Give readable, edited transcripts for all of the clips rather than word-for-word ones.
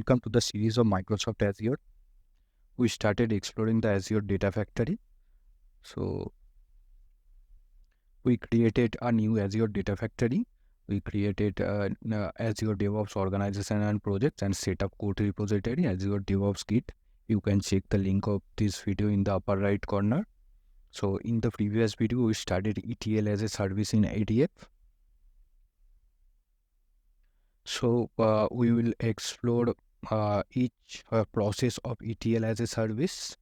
Welcome to the series of Microsoft Azure. We started exploring the Azure Data Factory. So we created a new Azure Data Factory. We created Azure DevOps organization and projects and set up code repository, Azure DevOps Git. You can check the link of this video in the upper right corner. So in the previous video, we studied ETL as a service in ADF. So we will explore each process of ETL as a service,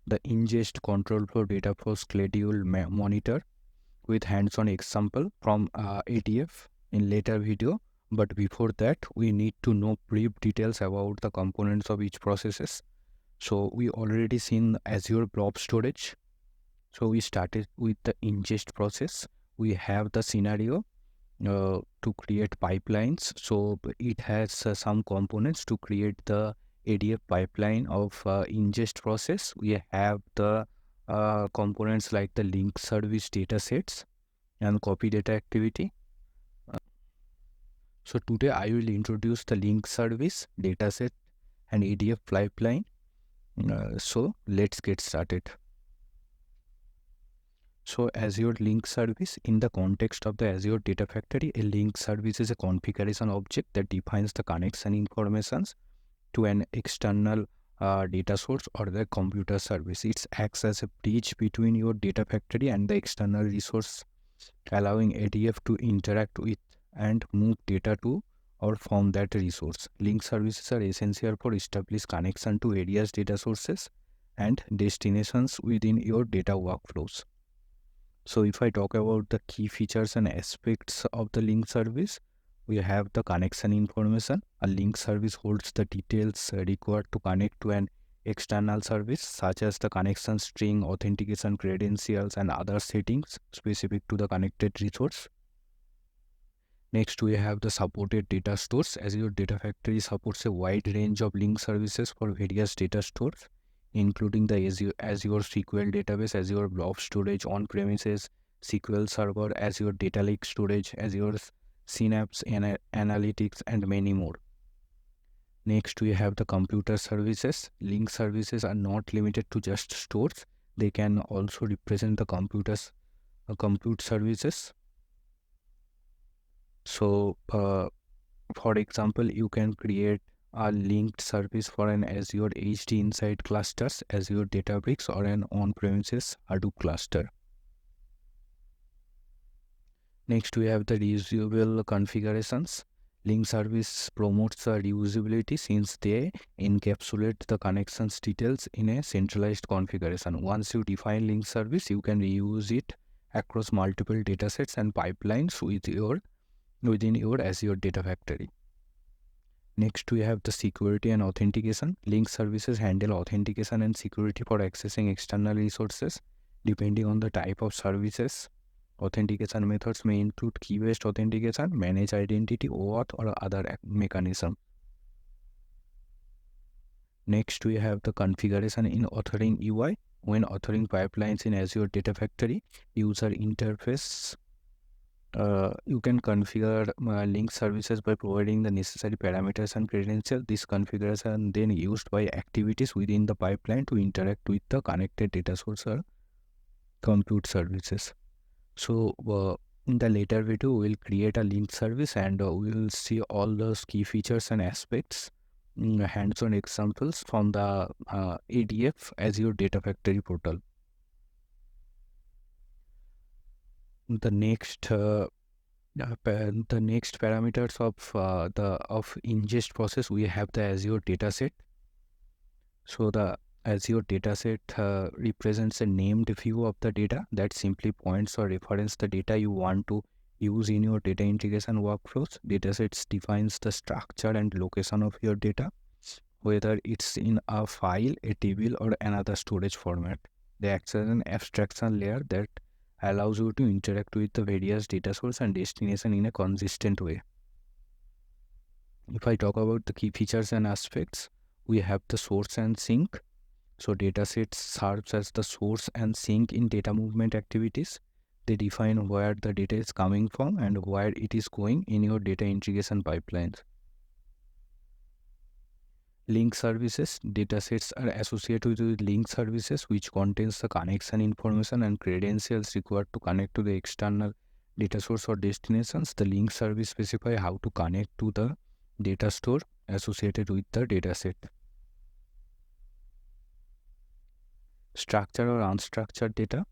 the ingest, control flow, data flow, schedule, monitor with hands-on example from ADF in later video. But before that, we need to know brief details about the components of each processes. So we already seen Azure blob storage. So we started with the ingest process. We have the scenario to create pipelines. So it has some components to create the ADF pipeline of ingest process. We have the components like the link service data sets and copy data activity. So today I will introduce the link service, dataset and ADF pipeline. So let's get started. So Azure Link Service, in the context of the Azure Data Factory, a link service is a configuration object that defines the connection informations to an external data source or the computer service. It acts as a bridge between your data factory and the external resource, allowing ADF to interact with and move data to or from that resource. Link services are essential for establish connection to various data sources and destinations within your data workflows. So if I talk about the key features and aspects of the link service, we have the connection information. A link service holds the details required to connect to an external service, such as the connection string, authentication credentials, and other settings specific to the connected resource. Next, we have the supported data stores. Azure Data Factory supports a wide range of link services for various data stores, including the Azure SQL database, Azure blob storage on-premises, SQL Server, Azure Data Lake Storage, Azure Synapse Analytics, and many more. Next, we have the computer services. Link services are not limited to just stores. They can also represent the compute services. So, for example, you can create a linked service for an Azure HD Insight clusters, Azure Databricks, or an on-premises Hadoop cluster. Next, we have the reusable configurations. Link service promotes reusability since they encapsulate the connections details in a centralized configuration. Once you define link service, you can reuse it across multiple datasets and pipelines within your Azure Data Factory. Next, we have the security and authentication. Link services handle authentication and security for accessing external resources. Depending on the type of services, authentication methods may include key-based authentication, managed identity, OAuth, or other mechanism. Next, we have the configuration in authoring UI. When authoring pipelines in Azure Data Factory, user interface, you can configure link services by providing the necessary parameters and credentials. This configuration then used by activities within the pipeline to interact with the connected data source or compute services. So in the later video, we'll create a link service and we'll see all those key features and aspects, hands-on examples from the ADF Azure Data Factory portal. The next parameters of ingest process, we have the Azure dataset. So the Azure dataset represents a named view of the data that simply points or reference the data you want to use in your data integration workflows. Datasets defines the structure and location of your data, whether it's in a file, a table, or another storage format. They act as an abstraction layer that allows you to interact with the various data source and destination in a consistent way. If I talk about the key features and aspects, we have the source and sink. So datasets serves as the source and sink in data movement activities. They define where the data is coming from and where it is going in your data integration pipelines. Link services. Datasets are associated with link services which contains the connection information and credentials required to connect to the external data source or destinations. The link service specify how to connect to the data store associated with the dataset. Structured or unstructured data.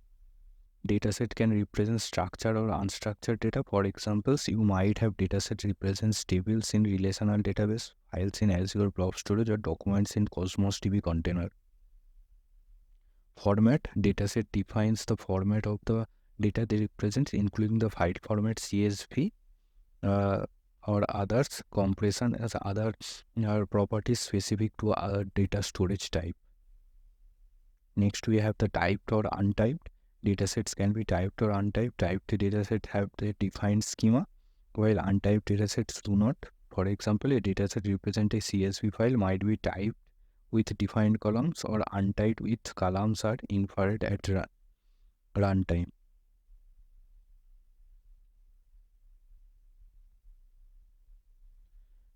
Dataset can represent structured or unstructured data. For examples, you might have dataset represents tables in relational database, files in Azure Blob Storage, or documents in Cosmos DB container. Format. Dataset defines the format of the data they represent, including the file format CSV or others. Compression as other properties specific to a data storage type. Next, we have the typed or untyped. Datasets can be typed or untyped. Typed datasets have the defined schema, while untyped datasets do not. For example, a dataset represents a CSV file might be typed with defined columns or untyped with columns are inferred at runtime.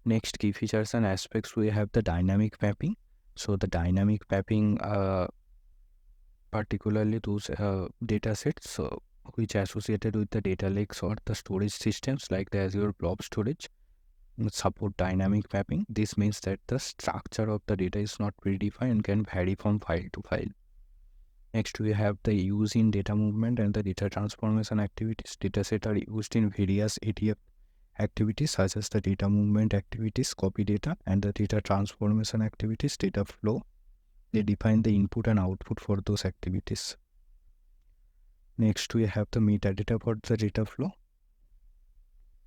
Next, key features and aspects, we have the dynamic mapping. So the dynamic mapping particularly those data sets which are associated with the data lakes or the storage systems like the Azure Blob Storage support dynamic mapping. This means that the structure of the data is not predefined and can vary from file to file. Next, we have the use in data movement and the data transformation activities. Datasets are used in various ADF activities such as the data movement activities, copy data, and the data transformation activities, data flow. They define the input and output for those activities. Next, we have the metadata for the data flow.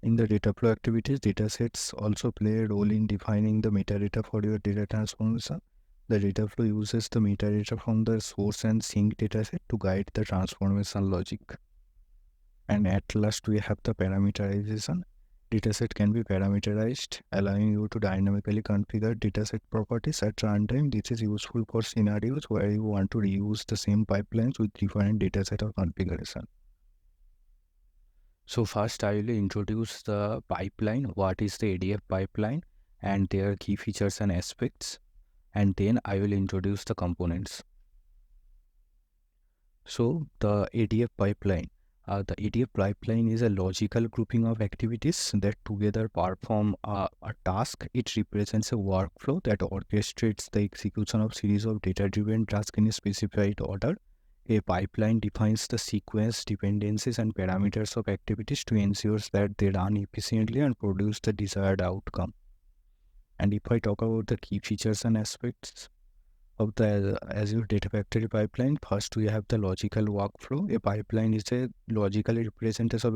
In the data flow activities, datasets also play a role in defining the metadata for your data transformation. The data flow uses the metadata from the source and sink dataset to guide the transformation logic. And at last, we have the parameterization. Dataset can be parameterized, allowing you to dynamically configure dataset properties at runtime. This is useful for scenarios where you want to reuse the same pipelines with different dataset or configuration. So first, I will introduce the pipeline. What is the ADF pipeline and their key features and aspects, and then I will introduce the components. So the ADF pipeline. The ADF pipeline is a logical grouping of activities that together perform a task. It represents a workflow that orchestrates the execution of series of data-driven tasks in a specified order. A pipeline defines the sequence, dependencies, and parameters of activities to ensure that they run efficiently and produce the desired outcome. And if I talk about the key features and aspects of the Azure Data Factory pipeline, first we have the logical workflow. A pipeline is a logical representation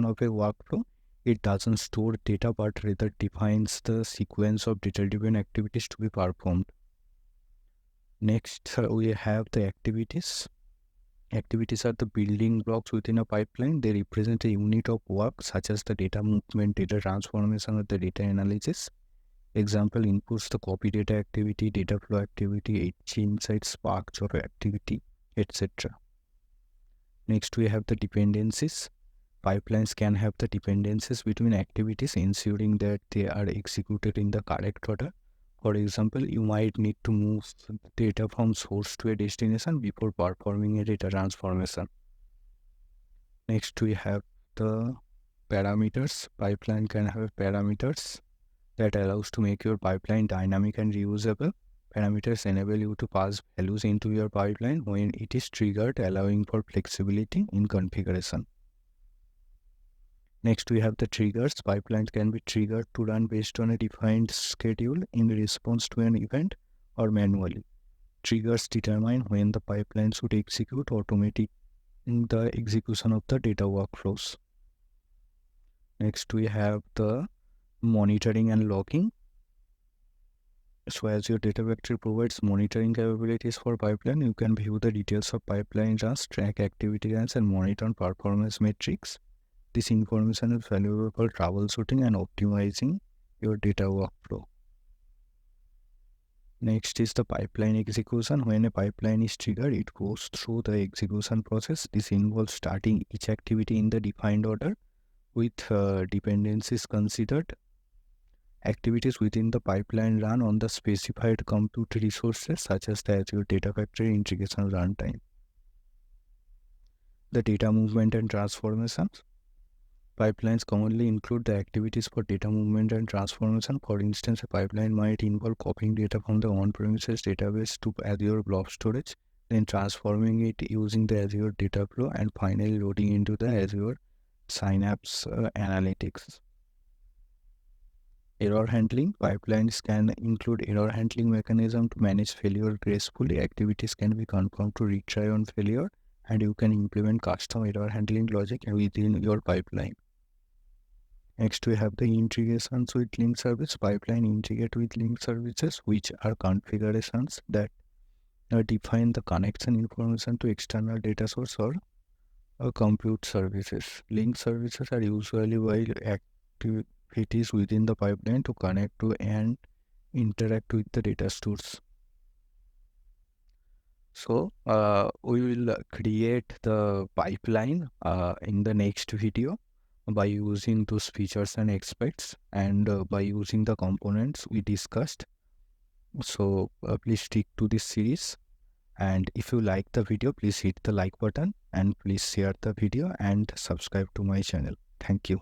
of a workflow. It doesn't store data but rather defines the sequence of data-driven activities to be performed. Next, we have the activities. Activities are the building blocks within a pipeline. They represent a unit of work such as the data movement, data transformation, or the data analysis. Example inputs the copy data activity, data flow activity, HG Insight, Spark job activity, etc. Next, we have the dependencies. Pipelines can have the dependencies between activities, ensuring that they are executed in the correct order. For example, you might need to move data from source to a destination before performing a data transformation. Next, we have the parameters. Pipeline can have parameters that allows to make your pipeline dynamic and reusable. Parameters enable you to pass values into your pipeline when it is triggered, allowing for flexibility in configuration. Next, we have the triggers. Pipelines can be triggered to run based on a defined schedule in response to an event or manually. Triggers determine when the pipeline should execute automatically in the execution of the data workflows. Next, we have the monitoring and logging. So as your data factory provides monitoring capabilities for pipeline, you can view the details of pipeline runs, track activity runs, and monitor performance metrics. This information is valuable for troubleshooting and optimizing your data workflow. Next is the pipeline execution. When a pipeline is triggered, it goes through the execution process. This involves starting each activity in the defined order with dependencies considered Activities within the pipeline run on the specified compute resources such as the Azure Data Factory integration runtime. The data movement and transformations. Pipelines commonly include the activities for data movement and transformation. For instance, a pipeline might involve copying data from the on-premises database to Azure Blob Storage, then transforming it using the Azure Data Flow, and finally loading into the Azure Synapse Analytics. Error handling. Pipelines can include error handling mechanism to manage failure gracefully. Activities can be confirmed to retry on failure, and you can implement custom error handling logic within your pipeline. Next, we have the integrations with link service. Pipeline integrate with link services, which are configurations that define the connection information to external data source or compute services. Link services are usually while activities within the pipeline to connect to and interact with the data stores. So we will create the pipeline in the next video by using those features and aspects, and by using the components we discussed. So please stick to this series, and if you like the video, please hit the like button and please share the video and subscribe to my channel. Thank you.